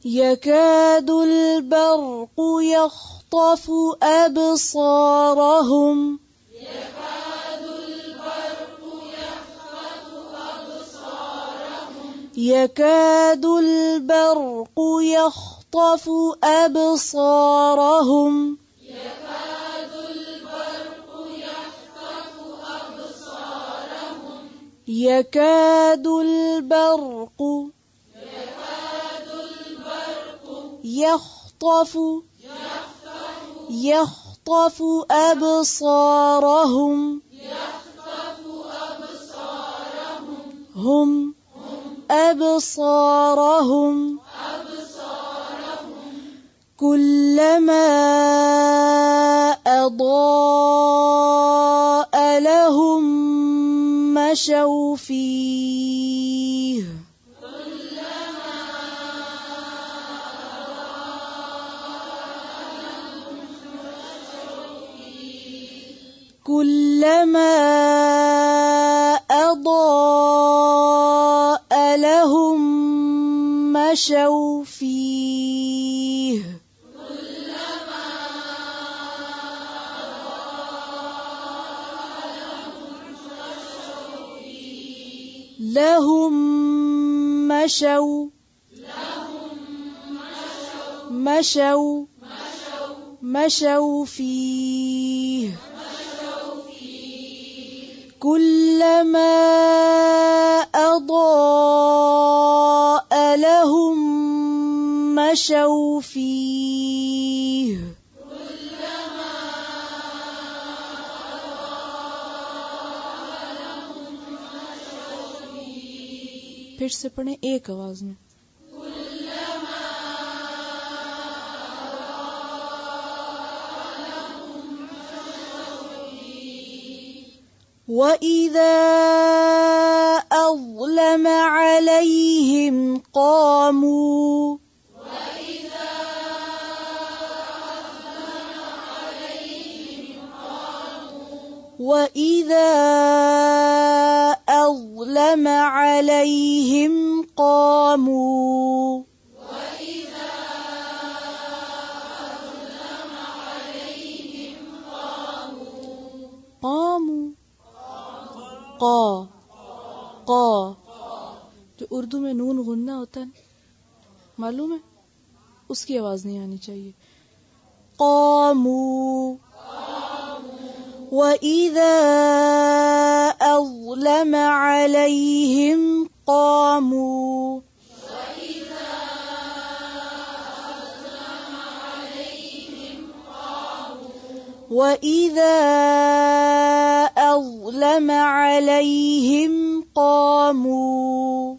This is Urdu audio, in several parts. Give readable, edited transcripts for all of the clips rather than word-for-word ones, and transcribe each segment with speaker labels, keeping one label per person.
Speaker 1: يكاد البرق يخطف أبصارهم يكاد البرق يخطف أبصارهم يكاد البرق يخطف أبصارهم هم أبصارهم كلما أضاء لهم مشوا فيه كلما أضاء لهم مشوا فيه لهم مشوا فيه كلما أضاء لهم مشوا فيه پھر سے پڑھیں ایک آواز میں وَإِذَا أَظْلَمَ عَلَيْهِمْ قَامُوا وَإِذَا أَظْلَمَ عَلَيْهِمْ قَامُوا قا جو اردو میں نون غنہ ہوتا ہے معلوم ہے اس کی آواز نہیں آنی چاہیے قاموا وَإِذَا أَظْلَمَ عَلَيْهِمْ قَامُوا وَإِذَا أَظْلَمَ عَلَيْهِمْ قَامُوا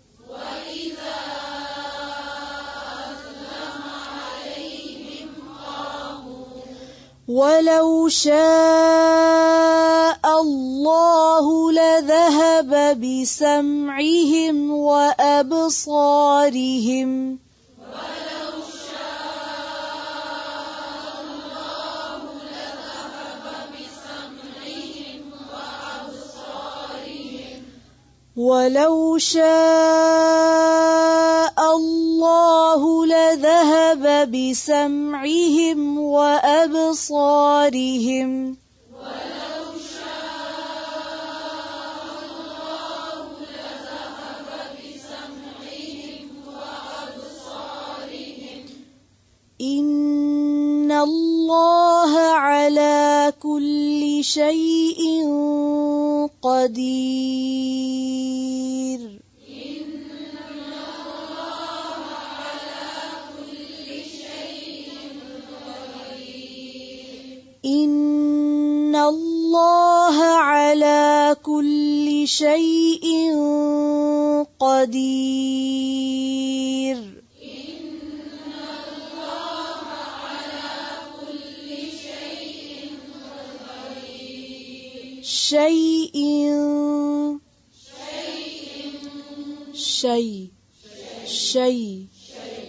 Speaker 1: وَلَوْ شَاءَ اللَّهُ لَذَهَبَ بِسَمْعِهِمْ وَأَبْصَارِهِمْ وَلَوْ شَاءَ اللَّهُ لَذَهَبَ بِسَمْعِهِمْ وَأَبْصَارِهِمْ إِنَّ اللَّهَ عَلَى كُلِّ شَيْءٍ قدير إن الله على كل شيء قدير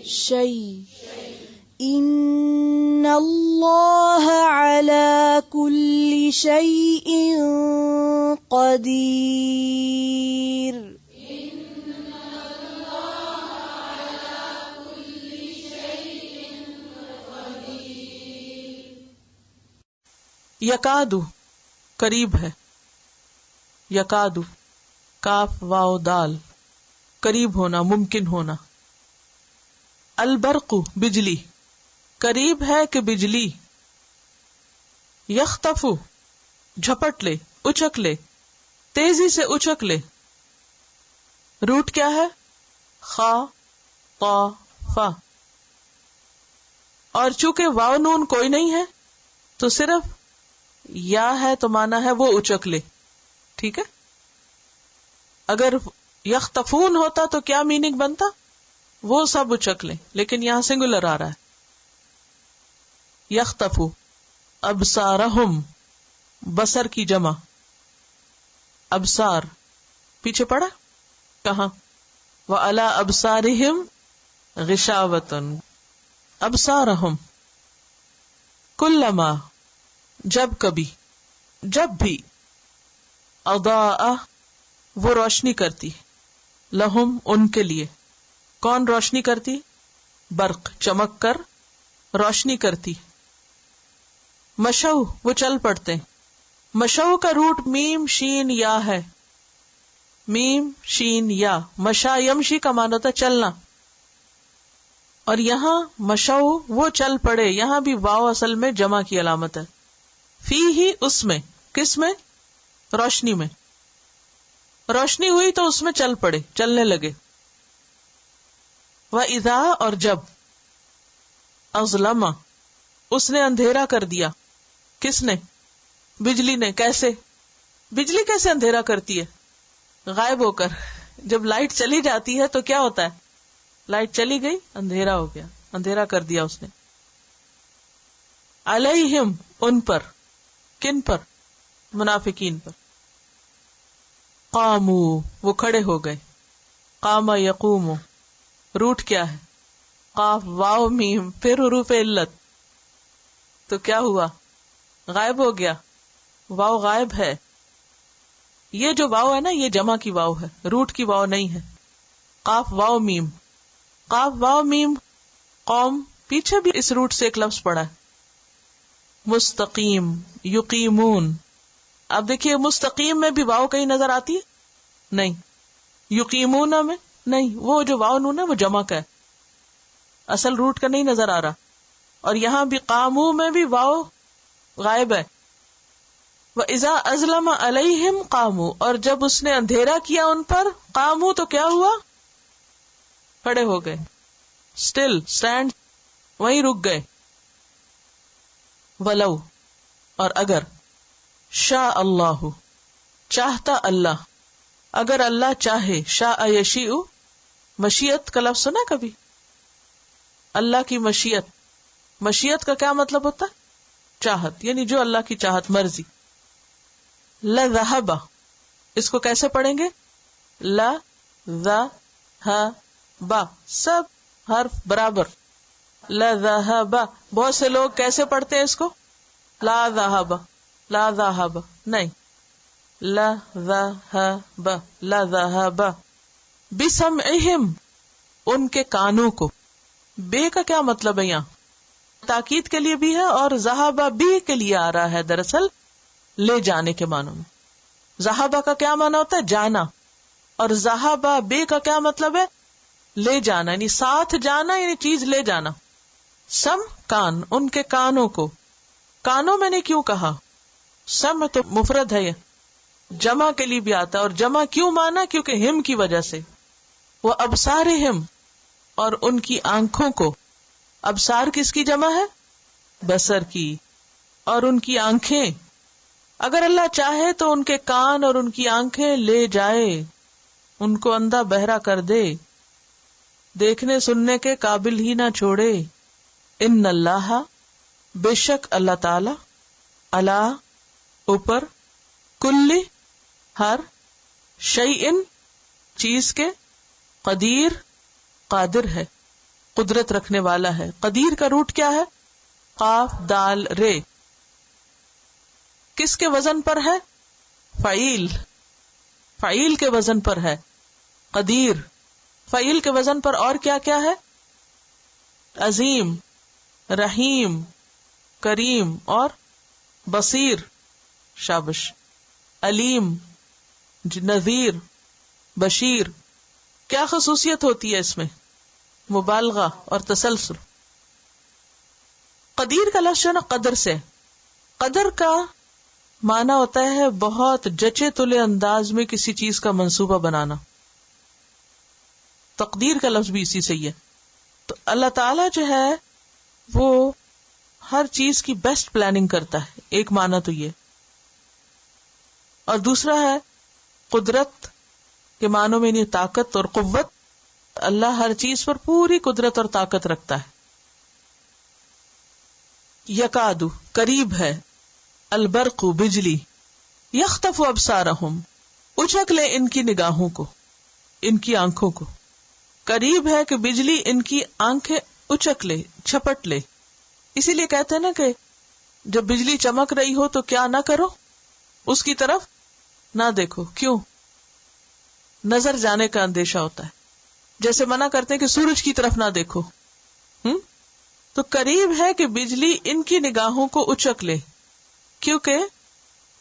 Speaker 1: شيء إن الله على كل شيء قدير
Speaker 2: یکادو قریب ہے، یکادو کاف واو دال قریب ہونا، ممکن ہونا. البرق بجلی قریب ہے کہ بجلی. یخطف جھپٹ لے، اچک لے، تیزی سے اچک لے. روٹ کیا ہے؟ خا طا فا. اور چونکہ واو نون کوئی نہیں ہے تو صرف یا ہے تو مانا ہے وہ اچک لے. ٹھیک ہے. اگر یختفون ہوتا تو کیا میننگ بنتا؟ وہ سب اچک لیں، لیکن یہاں سنگولر آ رہا ہے. یختفو ابصارہم بصر کی جمع. ابصار پیچھے پڑا کہاں؟ وعلی ابصارہم غشاوۃ. ابصارہم کلما جب کبھی، جب بھی، اضاء وہ روشنی کرتی، لہم ان کے لیے. کون روشنی کرتی؟ برق چمک کر روشنی کرتی. مشو وہ چل پڑتے. مشو کا روٹ میم شین یا ہے. میم شین یا. مشا یمشی کا معنی ہوتا ہے چلنا، اور یہاں مشو وہ چل پڑے، یہاں بھی واو اصل میں جمع کی علامت ہے. فی ہی اس میں، کس میں؟ روشنی میں. روشنی ہوئی تو اس میں چل پڑے، چلنے لگے. وَإِذَا اور جب، اظلم اس نے اندھیرا کر دیا. کس نے؟ بجلی نے. کیسے؟ بجلی کیسے اندھیرا کرتی ہے؟ غائب ہو کر. جب لائٹ چلی جاتی ہے تو کیا ہوتا ہے؟ لائٹ چلی گئی، اندھیرا ہو گیا، اندھیرا کر دیا اس نے. علیہم ان پر. کن پر؟ منافقین پر. قامو وہ کھڑے ہو گئے. قام یقوم روٹ کیا ہے؟ قاف واو میم پھر حروف علت. تو کیا ہوا؟ غائب ہو گیا. واو غائب ہے. یہ جو واو ہے نا یہ جمع کی واو ہے، روٹ کی واو نہیں ہے. قاف واو میم. قاف واو میم قوم پیچھے بھی اس روٹ سے ایک لفظ پڑا ہے. مستقیم یقیمون. اب دیکھیے مستقیم میں بھی واو کہیں نظر آتی ہے؟ نہیں. یقیمون میں نہیں. وہ جو واو نون ہے وہ جمع کا ہے، اصل روٹ کا نہیں نظر آ رہا. اور یہاں بھی قامو میں بھی واو غائب ہے. وَإِذَا أَظْلَمَ عَلَيْهِمْ قَامُوا اور جب اس نے اندھیرا کیا ان پر، قامو تو کیا ہوا؟ کھڑے ہو گئے. اسٹل اسٹینڈ وہیں رک گئے. ولو اور اگر، شاء اللہ چاہتا اللہ، اگر اللہ چاہے. شاء یشیء مشیت کا لفظ سنا کبھی؟ اللہ کی مشیت. مشیت کا کیا مطلب ہوتا ہے؟ چاہت، یعنی جو اللہ کی چاہت، مرضی. لذہب اس کو کیسے پڑھیں گے؟ لا ذہب سب حرف برابر. لذہب. بہت سے لوگ کیسے پڑھتے ہیں اس کو؟ لا ذہب، لا ذہب نہیں، لا ذہب، لا ذہب. بسمعہم ان کے کانوں کو. بے کا کیا مطلب ہے؟ یہاں تاکید کے لیے بھی ہے اور ذہب بھی کے لیے آ رہا ہے، دراصل لے جانے کے معنوں میں. ذہبہ کا کیا معنی ہوتا ہے؟ جانا. اور ذہبہ بے کا کیا مطلب ہے؟ لے جانا، یعنی ساتھ جانا، یعنی چیز لے جانا. سم کان ان کے کانوں کو. کانوں میں نے کیوں کہا؟ سم تو مفرد ہے، جمع کے لیے بھی آتا ہے. اور جمع کیوں مانا؟ کیونکہ ہم کی وجہ سے. وہ ابصارہم اور ان کی آنکھوں کو. ابصار کس کی جمع ہے؟ بصر کی. اور ان کی آنکھیں. اگر اللہ چاہے تو ان کے کان اور ان کی آنکھیں لے جائے، ان کو اندھا بہرا کر دے، دیکھنے سننے کے قابل ہی نہ چھوڑے. ان اللہ بے شک اللہ تعالی، اللہ اوپر، کل ہر، شیئن چیز کے، قدیر قادر ہے، قدرت رکھنے والا ہے. قدیر کا روٹ کیا ہے؟ قاف دال رے. کس کے وزن پر ہے؟ فعیل. فعیل کے وزن پر ہے قدیر. فعیل کے وزن پر اور کیا کیا ہے؟ عظیم، رحیم، کریم اور بصیر شابش، علیم نذیر بشیر. کیا خصوصیت ہوتی ہے اس میں؟ مبالغہ اور تسلسل. قدیر کا لفظ جو نا قدر سے، قدر کا معنی ہوتا ہے بہت جچے تلے انداز میں کسی چیز کا منصوبہ بنانا. تقدیر کا لفظ بھی اسی سے ہی ہے. تو اللہ تعالی جو ہے وہ ہر چیز کی بیسٹ پلاننگ کرتا ہے، ایک معنی تو یہ. اور دوسرا ہے قدرت کے معنوں میں نہیں، طاقت اور قوت. اللہ ہر چیز پر پوری قدرت اور طاقت رکھتا ہے. یکادو قریب ہے، البرق بجلی، یخطف ابصارہم اچک لے ان کی نگاہوں کو، ان کی آنکھوں کو. قریب ہے کہ بجلی ان کی آنکھیں اچک لے، چھپٹ لے. اسی لیے کہتے ہیں نا کہ جب بجلی چمک رہی ہو تو کیا نہ کرو، اس کی طرف نہ دیکھو. کیوں؟ نظر جانے کا اندیشہ ہوتا ہے. جیسے منع کرتے ہیں کہ سورج کی طرف نہ دیکھو. تو قریب ہے کہ بجلی ان کی نگاہوں کو اچک لے، کیونکہ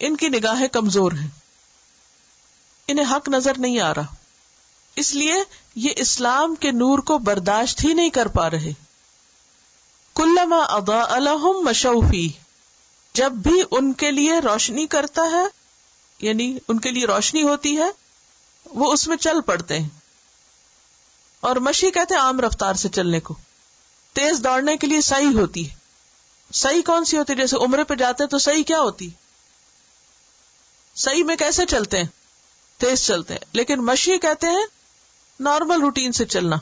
Speaker 2: ان کی نگاہیں کمزور ہیں، انہیں حق نظر نہیں آ رہا، اس لیے یہ اسلام کے نور کو برداشت ہی نہیں کر پا رہے. کلما اضاء لهم مشوا فیہ، جب بھی ان کے لیے روشنی کرتا ہے، یعنی ان کے لیے روشنی ہوتی ہے، وہ اس میں چل پڑتے ہیں. اور مشی کہتے ہیں عام رفتار سے چلنے کو. تیز دوڑنے کے لیے سعی ہوتی ہے. سعی کون سی ہوتی ہے؟ جیسے عمرے پہ جاتے ہیں تو سعی کیا ہوتی؟ سعی میں کیسے چلتے ہیں؟ تیز چلتے ہیں. لیکن مشی کہتے ہیں نارمل روٹین سے چلنا.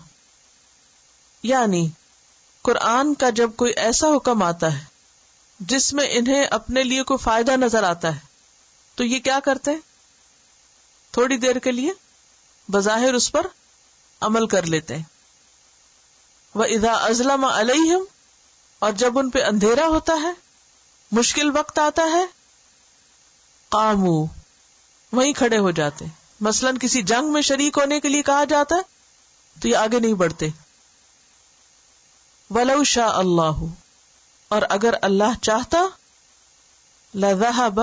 Speaker 2: یعنی قرآن کا جب کوئی ایسا حکم آتا ہے جس میں انہیں اپنے لیے کوئی فائدہ نظر آتا ہے تو یہ کیا کرتے ہیں؟ تھوڑی دیر کے لیے بظاہر اس پر عمل کر لیتے ہیں. وَإِذَا أَظْلَمَ عَلَيْهِمْ، اور جب ان پہ اندھیرا ہوتا ہے، مشکل وقت آتا ہے، قاموا، وہیں کھڑے ہو جاتے ہیں. مثلاً کسی جنگ میں شریک ہونے کے لیے کہا جاتا ہے تو یہ آگے نہیں بڑھتے. وَلَوْ شَاءَ اللَّهُ، اور اگر اللہ چاہتا، لَذَهَبَ،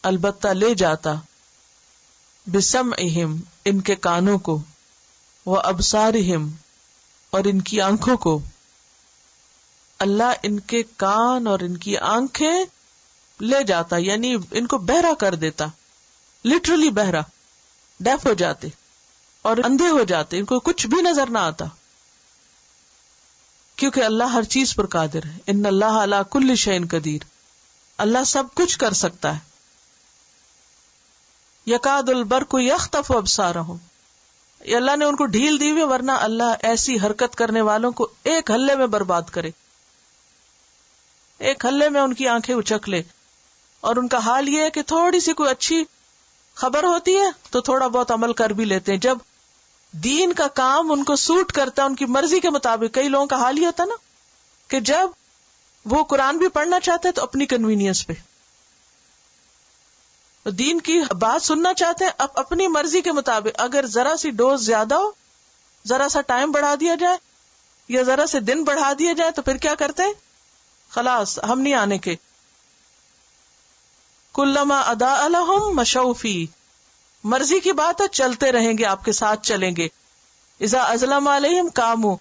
Speaker 2: البتہ لے جاتا، بِسَمْعِهِمْ، ان کے کانوں کو، وَأَبْصَارِهِمْ، اور ان کی آنکھوں کو. اللہ ان کے کان اور ان کی آنکھیں لے جاتا، یعنی ان کو بہرا کر دیتا، لٹرلی بہرا، ڈیف ہو جاتے اور اندھے ہو جاتے، ان کو کچھ بھی نظر نہ آتا. کیونکہ اللہ ہر چیز پر قادر ہے. ان اللہ علی کل شیء قدیر، اللہ سب کچھ کر سکتا ہے. یکاد البرق یخطف ابصارہم، یہ اللہ نے ان کو ڈھیل دی ہوئی، ورنہ اللہ ایسی حرکت کرنے والوں کو ایک ہلے میں برباد کرے، ایک ہلے میں ان کی آنکھیں اچک لے. اور ان کا حال یہ ہے کہ تھوڑی سی کوئی اچھی خبر ہوتی ہے تو تھوڑا بہت عمل کر بھی لیتے ہیں. جب دین کا کام ان کو سوٹ کرتا ہے ان کی مرضی کے مطابق، کئی لوگوں کا حال یہ ہوتا نا کہ جب وہ قرآن بھی پڑھنا چاہتے ہیں تو اپنی کنوینئنس پہ، دین کی بات سننا چاہتے ہیں اپنی مرضی کے مطابق. اگر ذرا سی ڈوز زیادہ ہو، ذرا سا ٹائم بڑھا دیا جائے یا ذرا سے دن بڑھا دیا جائے تو پھر کیا کرتے ہیں؟ خلاص ہم نہیں آنے کے. کلما اضاء لهم مشوا فیہ، مرضی کی بات ہے، چلتے رہیں گے، آپ کے ساتھ چلیں گے. اذا اظلم علیہم قاموا،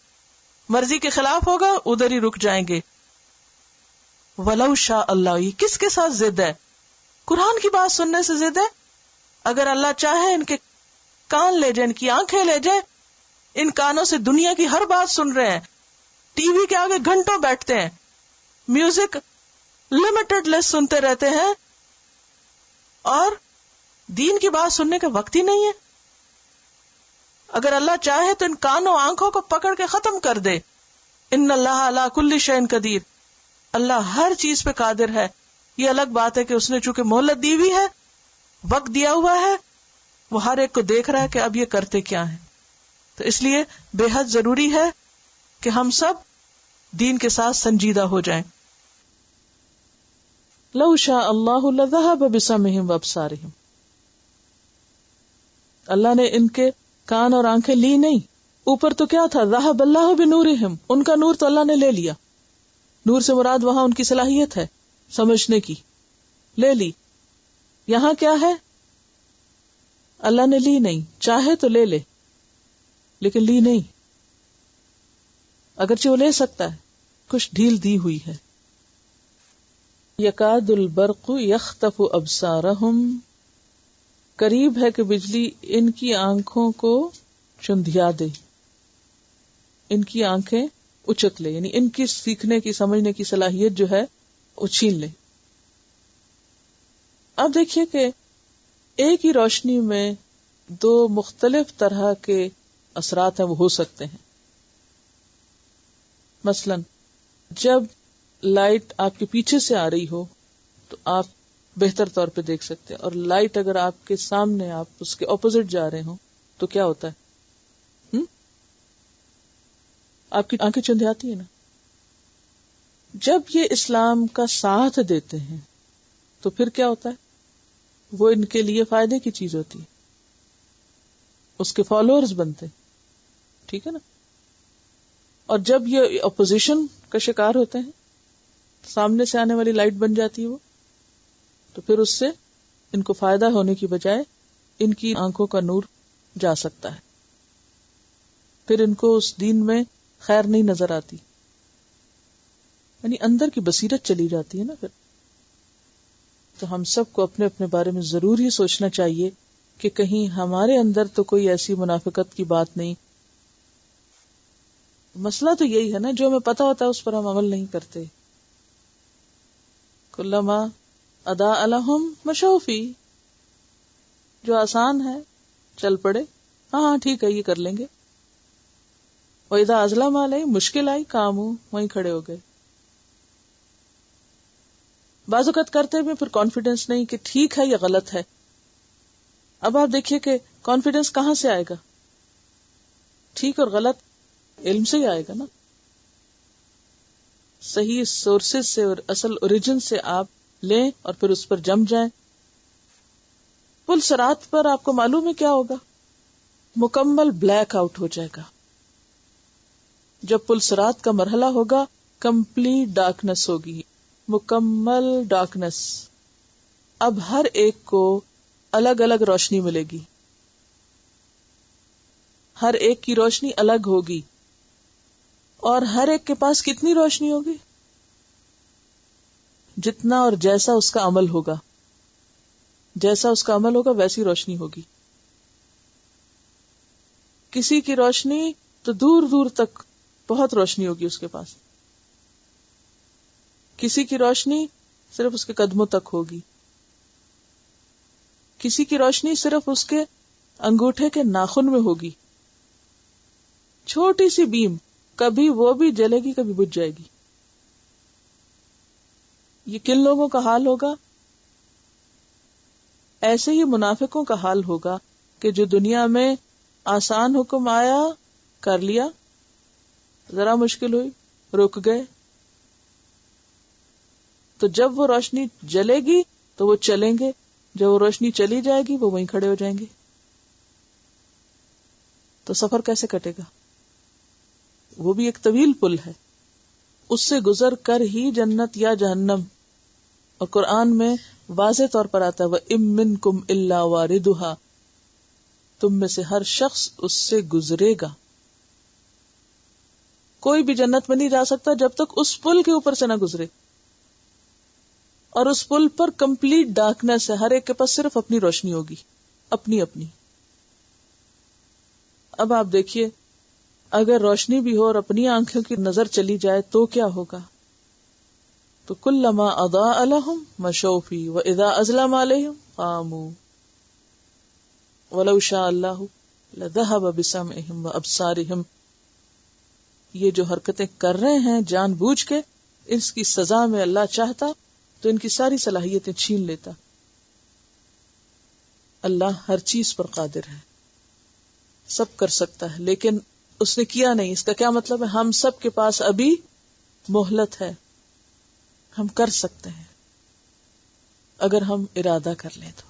Speaker 2: مرضی کے خلاف ہوگا ادھر ہی رک جائیں گے. ولو شاء اللہ، یہ کس کے ساتھ ضد ہے؟ قرآن کی بات سننے سے ضد ہے. اگر اللہ چاہے ان کے کان لے جائے، ان کی آنکھیں لے جائے، ان کانوں سے دنیا کی ہر بات سن رہے ہیں، ٹی وی کے آگے گھنٹوں بیٹھتے ہیں، میوزک لمیٹڈ لیس سنتے رہتے ہیں، اور دین کی بات سننے کا وقت ہی نہیں ہے. اگر اللہ چاہے تو ان کانوں آنکھوں کو پکڑ کے ختم کر دے. ان اللہ علی کل شیء قدیر، اللہ ہر چیز پہ قادر ہے. یہ الگ بات ہے کہ اس نے چونکہ مہلت دی ہوئی ہے، وقت دیا ہوا ہے، وہ ہر ایک کو دیکھ رہا ہے کہ اب یہ کرتے کیا ہیں. تو اس لیے بے حد ضروری ہے کہ ہم سب دین کے ساتھ سنجیدہ ہو جائیں. لو شاء اللہ لذهب بسمعهم وابصارهم، اللہ نے ان کے کان اور آنکھیں لی نہیں، اوپر تو کیا تھا؟ ذهب اللہ بنورہم، ان کا نور تو اللہ نے لے لیا. نور سے مراد وہاں ان کی صلاحیت ہے سمجھنے کی. لے لی. یہاں کیا ہے؟ اللہ نے لی نہیں، چاہے تو لے لے لیکن لی نہیں، اگرچہ وہ لے سکتا ہے، کچھ ڈھیل دی ہوئی ہے. یکاد البرق یخطف ابصارہم، قریب ہے کہ بجلی ان کی آنکھوں کو چندھیا دے، ان کی آنکھیں اچک لے، یعنی ان کی سیکھنے کی سمجھنے کی صلاحیت جو ہے وہ چھین لے. اب دیکھیے کہ ایک ہی روشنی میں دو مختلف طرح کے اثرات ہیں وہ ہو سکتے ہیں. مثلا جب لائٹ آپ کے پیچھے سے آ رہی ہو تو آپ بہتر طور پہ دیکھ سکتے ہیں، اور لائٹ اگر آپ کے سامنے، آپ اس کے اپوزٹ جا رہے ہوں تو کیا ہوتا ہے؟ آپ کی آنکھیں چندھیاتی ہیں نا. جب یہ اسلام کا ساتھ دیتے ہیں تو پھر کیا ہوتا ہے؟ وہ ان کے لیے فائدے کی چیز ہوتی ہے، اس کے فالوورز بنتے، ٹھیک ہے نا. اور جب یہ اپوزیشن کا شکار ہوتے ہیں، سامنے سے آنے والی لائٹ بن جاتی ہے وہ، تو پھر اس سے ان کو فائدہ ہونے کی بجائے ان کی آنکھوں کا نور جا سکتا ہے، پھر ان کو اس دین میں خیر نہیں نظر آتی، یعنی اندر کی بصیرت چلی جاتی ہے نا. پھر تو ہم سب کو اپنے اپنے بارے میں ضرور ہی سوچنا چاہیے کہ کہیں ہمارے اندر تو کوئی ایسی منافقت کی بات نہیں. مسئلہ تو یہی ہے نا، جو ہمیں پتا ہوتا ہے اس پر ہم عمل نہیں کرتے. کلما اضاء لهم مشوا فیہ، جو آسان ہے چل پڑے، ہاں ٹھیک ہے یہ کر لیں گے. وَإِذَا أَظْلَمَ عَلَيْهِمْ، مشکل آئی کام ہو وہیں کھڑے ہو گئے. بعض اوقات کرتے ہوئے پھر کانفیڈنس نہیں کہ ٹھیک ہے یا غلط ہے. اب آپ دیکھیے کہ کانفیڈنس کہاں سے آئے گا؟ ٹھیک اور غلط علم سے ہی آئے گا نا. صحیح سورسز سے اور اصل اوریجن سے آپ لیں اور پھر اس پر جم جائیں. پل صراط پر آپ کو معلوم ہے کیا ہوگا؟ مکمل بلیک آؤٹ ہو جائے گا. جب پل صراط کا مرحلہ ہوگا کمپلیٹ ڈارکنس ہوگی، مکمل ڈارکنس. اب ہر ایک کو الگ الگ روشنی ملے گی، ہر ایک کی روشنی الگ ہوگی، اور ہر ایک کے پاس کتنی روشنی ہوگی؟ جتنا اور جیسا اس کا عمل ہوگا، جیسا اس کا عمل ہوگا ویسی روشنی ہوگی. کسی کی روشنی تو دور دور تک بہت روشنی ہوگی اس کے پاس، کسی کی روشنی صرف اس کے قدموں تک ہوگی، کسی کی روشنی صرف اس کے انگوٹھے کے ناخن میں ہوگی. چھوٹی سی بیم، کبھی وہ بھی جلے گی کبھی بجھ جائے گی. یہ کن لوگوں کا حال ہوگا؟ ایسے ہی منافقوں کا حال ہوگا کہ جو دنیا میں آسان حکم آیا کر لیا، ذرا مشکل ہوئی رک گئے، تو جب وہ روشنی جلے گی تو وہ چلیں گے، جب وہ روشنی چلی جائے گی وہ وہیں کھڑے ہو جائیں گے. تو سفر کیسے کٹے گا؟ وہ بھی ایک طویل پل ہے، اس سے گزر کر ہی جنت یا جہنم. اور قرآن میں واضح طور پر آتا ہے وَإِن مِّنكُمْ إِلَّا وَارِدُهَا، تم میں سے ہر شخص اس سے گزرے گا. کوئی بھی جنت میں نہیں جا سکتا جب تک اس پل کے اوپر سے نہ گزرے. اور اس پل پر کمپلیٹ ڈارکنیس ہے، ہر ایک کے پاس صرف اپنی روشنی ہوگی، اپنی اپنی. اب آپ دیکھیے اگر روشنی بھی ہو اور اپنی آنکھوں کی نظر چلی جائے تو کیا ہوگا؟ تو کلما اضاء لهم مشوا فیہ واذا اظلم علیہم قاموا ولو شاء اللہ لذهب بسمعهم وابصارهم. یہ جو حرکتیں کر رہے ہیں جان بوجھ کے، اس کی سزا میں اللہ چاہتا تو ان کی ساری صلاحیتیں چھین لیتا. اللہ ہر چیز پر قادر ہے، سب کر سکتا ہے، لیکن اس نے کیا نہیں. اس کا کیا مطلب ہے؟ ہم سب کے پاس ابھی مہلت ہے، ہم کر سکتے ہیں اگر ہم ارادہ کر لیں تو.